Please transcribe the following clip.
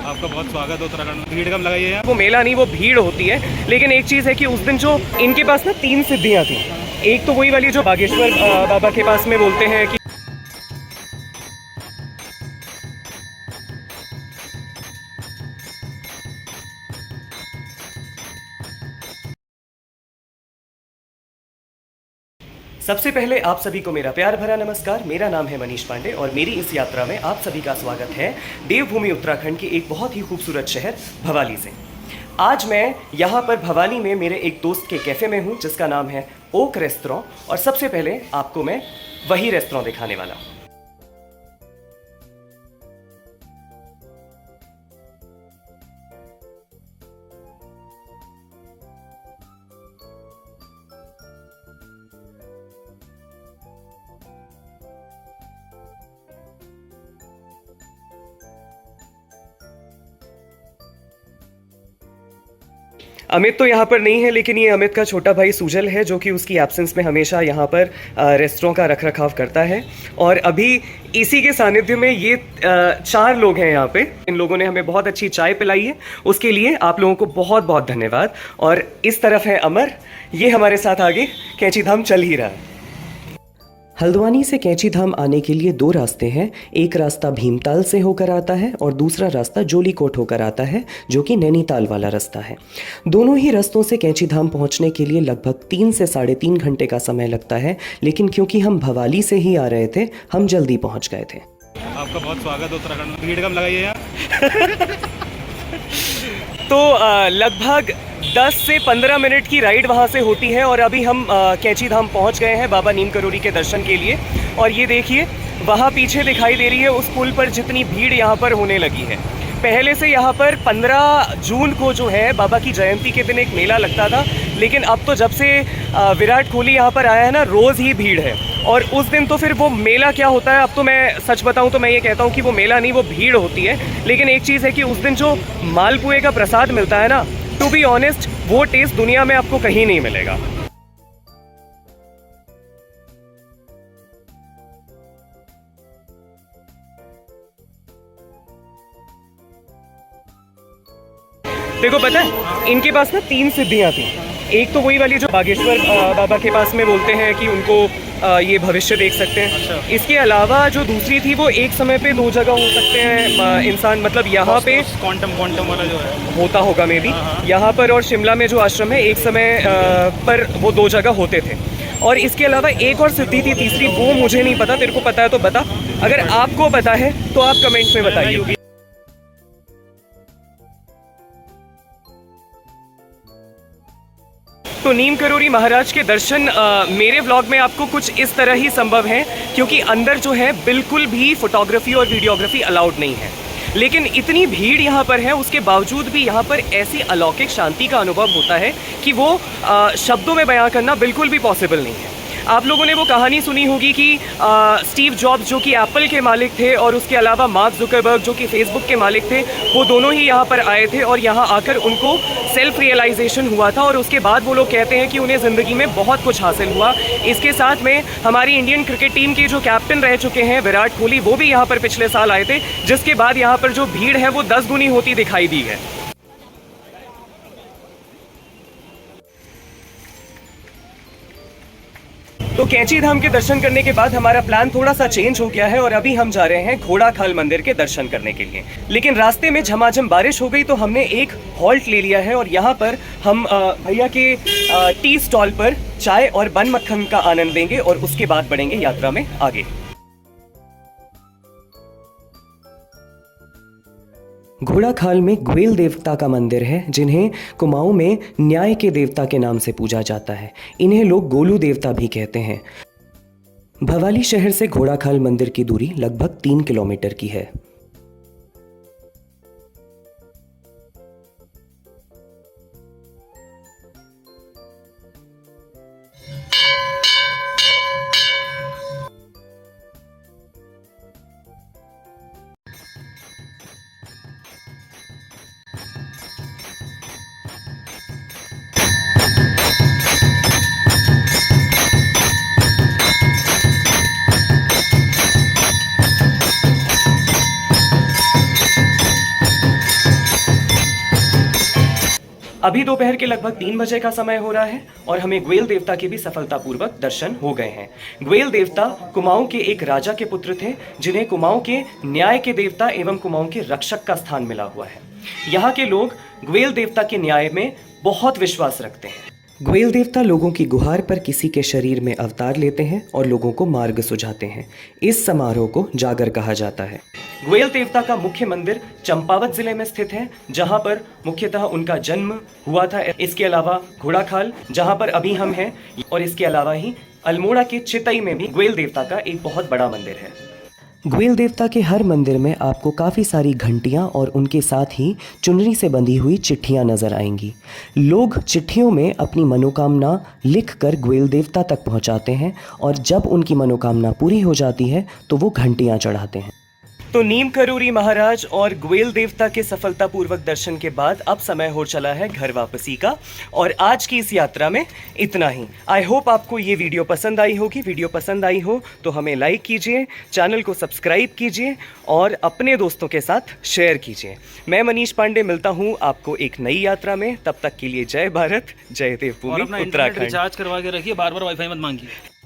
आपका बहुत स्वागत है उत्तराखंड में। भीड़ कम लगाइए यहाँ। वो मेला नहीं, वो भीड़ होती है। लेकिन एक चीज़ है कि उस दिन जो इनके पास ना 3 सिद्धियाँ थी। एक तो वही वाली जो बागेश्वर बाबा के पास में बोलते हैं कि सबसे पहले आप सभी को मेरा प्यार भरा नमस्कार। मेरा नाम है मनीष पांडे और मेरी इस यात्रा में आप सभी का स्वागत है देवभूमि उत्तराखंड के एक बहुत ही खूबसूरत शहर भवाली से। आज मैं यहाँ पर भवाली में मेरे एक दोस्त के कैफ़े में हूँ जिसका नाम है ओक रेस्टोरेंट, और सबसे पहले आपको मैं वही रेस्टोरेंट दिखाने वाला हूँ। अमित तो यहाँ पर नहीं है, लेकिन ये अमित का छोटा भाई सुजल है जो कि उसकी एब्सेंस में हमेशा यहाँ पर रेस्टोरेंट का रख रखाव करता है। और अभी इसी के सानिध्य में ये 4 लोग हैं यहाँ पे। इन लोगों ने हमें बहुत अच्छी चाय पिलाई है, उसके लिए आप लोगों को बहुत बहुत धन्यवाद। और इस तरफ है अमर, ये हमारे साथ आगे कैंची धाम चल ही रहा है। हल्द्वानी से कैंची धाम आने के लिए 2 रास्ते हैं। एक रास्ता भीमताल से होकर आता है और दूसरा रास्ता जोलीकोट होकर आता है, जो कि नैनीताल वाला रास्ता है। दोनों ही रास्तों से कैंची धाम पहुंचने के लिए लगभग 3 से 3.5 घंटे का समय लगता है, लेकिन क्योंकि हम भवाली से ही आ रहे थे, हम जल्दी पहुँच गए थे। आपका बहुत स्वागत है उत्तराखंड में। भीड़ कम लगाइए यहाँ। तो लगभग 10 से 15 मिनट की राइड वहाँ से होती है और अभी हम कैंची धाम पहुँच गए हैं बाबा नीम करोली के दर्शन के लिए। और ये देखिए वहाँ पीछे दिखाई दे रही है उस पुल पर जितनी भीड़ यहाँ पर होने लगी है। पहले से यहाँ पर 15 जून को जो है बाबा की जयंती के दिन एक मेला लगता था, लेकिन अब तो जब से विराट कोहली यहाँ पर आया है ना, रोज़ ही भीड़ है। और उस दिन तो फिर वो मेला क्या होता है, अब तो मैं सच बताऊँ तो मैं ये कहता हूँ कि वो मेला नहीं, वो भीड़ होती है। लेकिन एक चीज़ है कि उस दिन जो मालपुए का प्रसाद मिलता है ना, टू बी ऑनेस्ट वो टेस्ट दुनिया में आपको कहीं नहीं मिलेगा। देखो पता है इनके पास ना 3 सिद्धियाँ थी। एक तो वही वाली जो बागेश्वर बाबा के पास में बोलते हैं कि उनको ये भविष्य देख सकते हैं। अच्छा। इसके अलावा जो दूसरी थी वो एक समय पे 2 जगह हो सकते हैं इंसान, मतलब यहाँ पे क्वांटम वाला जो है होता होगा मे बी। यहाँ पर और शिमला में जो आश्रम है एक समय पर वो 2 जगह होते थे। और इसके अलावा एक और सिद्धि थी तीसरी, वो मुझे नहीं पता। तेरे को पता है तो बता, अगर आपको पता है तो आप कमेंट में बताइए। तो नीम करोली महाराज के दर्शन मेरे व्लॉग में आपको कुछ इस तरह ही संभव है, क्योंकि अंदर जो है बिल्कुल भी फोटोग्राफी और वीडियोग्राफी अलाउड नहीं है। लेकिन इतनी भीड़ यहाँ पर है, उसके बावजूद भी यहाँ पर ऐसी अलौकिक शांति का अनुभव होता है कि वो शब्दों में बयां करना बिल्कुल भी पॉसिबल नहीं है। आप लोगों ने वो कहानी सुनी होगी कि स्टीव जॉब्स जो कि एप्पल के मालिक थे और उसके अलावा मार्क जुकरबर्ग जो कि फेसबुक के मालिक थे, वो दोनों ही यहाँ पर आए थे और यहाँ आकर उनको सेल्फ रियलाइजेशन हुआ था। और उसके बाद वो लोग कहते हैं कि उन्हें ज़िंदगी में बहुत कुछ हासिल हुआ। इसके साथ में हमारी इंडियन क्रिकेट टीम के जो कैप्टन रह चुके हैं विराट कोहली, वो भी यहाँ पर पिछले साल आए थे, जिसके बाद यहाँ पर जो भीड़ है वो 10 गुनी होती दिखाई दी है। तो कैंची धाम के दर्शन करने के बाद हमारा प्लान थोड़ा सा चेंज हो गया है और अभी हम जा रहे हैं घोड़ाखाल मंदिर के दर्शन करने के लिए। लेकिन रास्ते में झमाझम बारिश हो गई तो हमने एक हॉल्ट ले लिया है और यहाँ पर हम भैया के टी स्टॉल पर चाय और बन मक्खन का आनंद लेंगे और उसके बाद बढ़ेंगे यात्रा में आगे। घोड़ाखाल में ग्वेल देवता का मंदिर है, जिन्हें कुमाऊं में न्याय के देवता के नाम से पूजा जाता है। इन्हें लोग गोलू देवता भी कहते हैं। भवाली शहर से घोड़ाखाल मंदिर की दूरी लगभग 3 किलोमीटर की है। अभी दोपहर के लगभग 3 बजे का समय हो रहा है और हमें ग्वेल देवता के भी सफलतापूर्वक दर्शन हो गए हैं। ग्वेल देवता कुमाऊं के एक राजा के पुत्र थे, जिन्हें कुमाऊं के न्याय के देवता एवं कुमाऊं के रक्षक का स्थान मिला हुआ है। यहाँ के लोग ग्वेल देवता के न्याय में बहुत विश्वास रखते हैं। ग्वेल देवता लोगों की गुहार पर किसी के शरीर में अवतार लेते हैं और लोगों को मार्ग सुझाते हैं। इस समारोह को जागर कहा जाता है। ग्वेल देवता का मुख्य मंदिर चंपावत जिले में स्थित है, जहां पर मुख्यतः उनका जन्म हुआ था। इसके अलावा घोड़ाखाल, जहां पर अभी हम हैं, और इसके अलावा ही अल्मोड़ा के चितई में भी ग्वेल देवता का एक बहुत बड़ा मंदिर है। ग्वेल देवता के हर मंदिर में आपको काफ़ी सारी घंटियां और उनके साथ ही चुनरी से बंधी हुई चिट्ठियां नजर आएंगी। लोग चिट्ठियों में अपनी मनोकामना लिखकर ग्वेल देवता तक पहुंचाते हैं और जब उनकी मनोकामना पूरी हो जाती है तो वो घंटियां चढ़ाते हैं। तो नीम करोरी महाराज और ग्वेल देवता के सफलतापूर्वक दर्शन के बाद अब समय हो चला है घर वापसी का, और आज की इस यात्रा में इतना ही। आई होप आपको ये वीडियो पसंद आई होगी। वीडियो पसंद आई हो तो हमें लाइक कीजिए, चैनल को सब्सक्राइब कीजिए और अपने दोस्तों के साथ शेयर कीजिए। मैं मनीष पांडे मिलता हूँ आपको एक नई यात्रा में। तब तक के लिए जय भारत, जय देवभूमि, और अपना इंटरनेट उत्तराखंड। रिचार्ज करवा के रखिए, बार बार वाईफाई मत मांगिए।